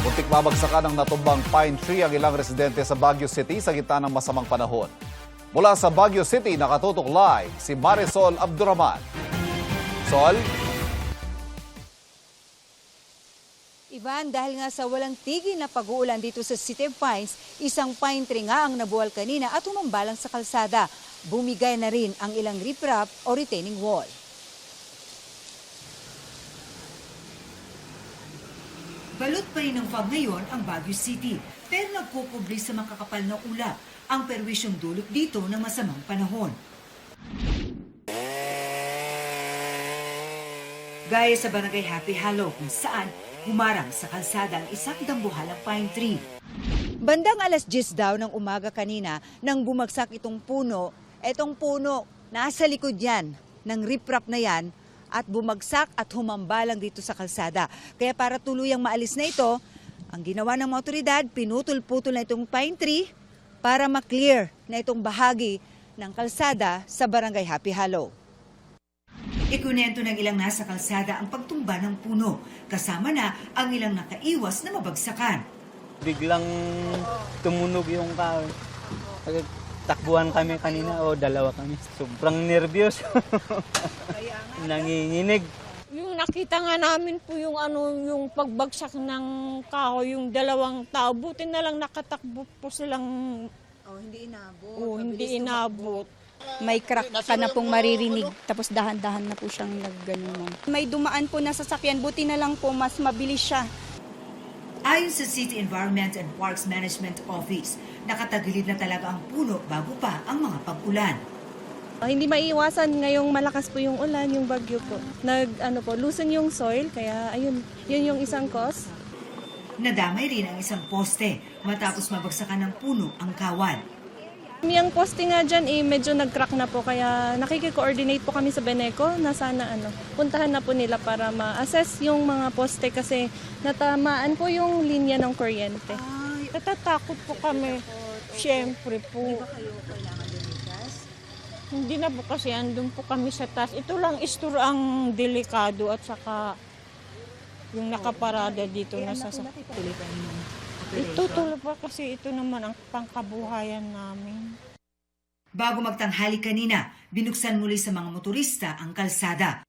Muntik mabagsakan ng natumbang pine tree ang ilang residente sa Baguio City sa gitna ng masamang panahon. Mula sa Baguio City, nakatutok live si Marisol Abduraman. Sol? Ivan, dahil nga sa walang tigil na pag-uulan dito sa City of Pines, isang pine tree nga ang nabuwal kanina at humambalang sa kalsada. Bumigay na rin ang ilang riprap o retaining wall. Balot pa rin ng fog ngayon ang Baguio City, pero nagkukubli sa makakapal na ulap ang perwisyong dulot dito ng masamang panahon. Gaya sa Barangay Happy Hollow kung saan humarang sa kalsada ang isang dambuhalang pine tree. Bandang alas 10 daw ng umaga kanina nang bumagsak itong puno. Etong puno, nasa likod yan ng riprap na yan at bumagsak at humambalang dito sa kalsada. Kaya para tuluyang maalis na ito, ang ginawa ng mga otoridad, pinutol-putol na itong pine tree para maklear na itong bahagi ng kalsada sa Barangay Happy Hollow. Ikunento ng ilang nasa kalsada ang pagtumba ng puno, kasama na ang ilang nakaiwas na mabagsakan. Biglang tumunog yung kahoy. Takbuhan kami kanina o dalawa kami. Sobrang nervyos. Nanginginig. Yung nakita nga namin po yung yung pagbagsak ng kahoy, yung dalawang tao, buti na lang nakatakbo po silang Hindi inabot. hindi inabot. May crack ka na pong maririnig, tapos dahan-dahan na po siyang nagganon. May dumaan po na sasakyan, buti na lang po mas mabilis siya. Ayon sa City Environment and Parks Management Office, nakatagilid na talaga ang puno bago pa ang mga pag-ulan. Hindi maiiwasan ngayong malakas po yung ulan, yung bagyo po. Loosen yung soil, kaya ayun, yun yung isang cause. Nadamay rin ang isang poste matapos mabagsakan ng puno ang kawan. Yung poste nga dyan, medyo nag-crack na po, kaya nakiki-coordinate po kami sa Beneco na sana puntahan na po nila para ma-assess yung mga poste kasi natamaan po yung linya ng kuryente. Natatakot po kami. Siyempre po. Hindi na po kasi andun po kami sa taas. Ito lang istor ang delikado at saka yung nakaparada dito na Ito tuloy pa kasi ito naman ang pangkabuhayan namin. Bago magtanghali kanina, binuksan muli sa mga motorista ang kalsada.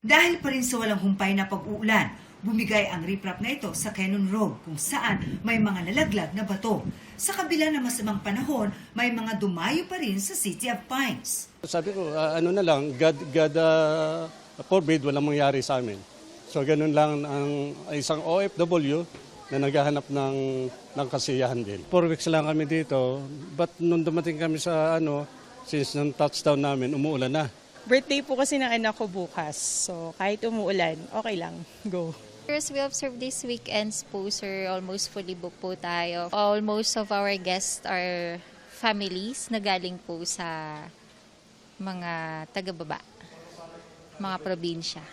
Dahil pa rin sa walang humpay na pag-uulan, bumigay ang riprap na ito sa Cannon Road kung saan may mga nalaglag na bato. Sa kabila ng masamang panahon, may mga dumayo pa rin sa City of Pines. Sabi ko, God forbid, walang mangyari sa amin. So ganun lang ang isang OFW na naghahanap ng kasiyahan din. 4 weeks lang kami dito, but nung dumating kami sa since nung touchdown namin, umuulan na. Birthday po kasi ng anak ko bukas, so kahit umuulan, okay lang, go. As we observe this weekends po, sir, almost fully booked po tayo. Almost of our guests are families na galing po sa mga taga-baba, mga probinsya.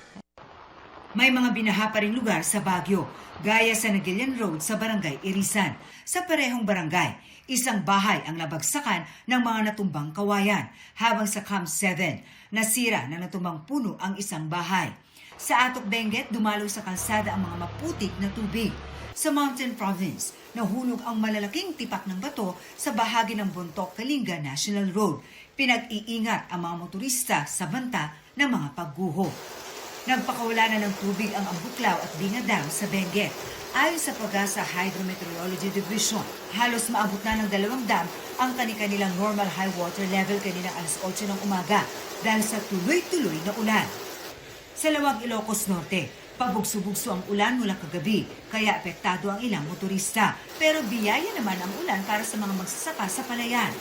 May mga binaha pa ring lugar sa Baguio, gaya sa Nagilian Road sa Barangay Irisan. Sa parehong barangay, isang bahay ang nabagsakan ng mga natumbang kawayan, habang sa Camp 7, nasira ng natumbang puno ang isang bahay. Sa Atok Benguet, dumalo sa kalsada ang mga maputik na tubig. Sa Mountain Province, nahulog ang malalaking tipak ng bato sa bahagi ng Bontoc Kalinga National Road. Pinag-iingat ang mga motorista sa banta ng mga pagguho. Nagpakawala na ng tubig ang Ambuklaw at Binga Dam sa Benguet. Ayon sa Pag-asa Hydrometeorology Division, halos maabot na ng 2 dam ang kanilang normal high water level kaninang alas 8 ng umaga dahil sa tuloy-tuloy na ulan. Sa Lawag, Ilocos Norte, pabugso-bugso ang ulan mula kagabi, kaya apektado ang ilang motorista. Pero biyaya naman ang ulan para sa mga magsasaka sa palayan.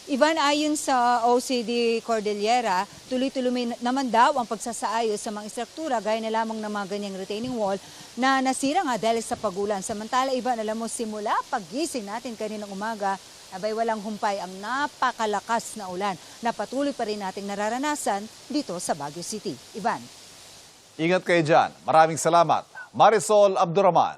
Ivan, ayon sa OCD Cordillera, tuloy-tuloy naman daw ang pagsasaayos sa mga istruktura gaya na lamang ng mga ganyang retaining wall na nasira nga dahil sa pagulan. Samantala, Ivan, alam mo, simula paggising natin kaninang umaga, abay walang humpay ang napakalakas na ulan na patuloy pa rin nating nararanasan dito sa Baguio City. Ivan. Ingat kayo dyan. Maraming salamat. Marisol Abduraman.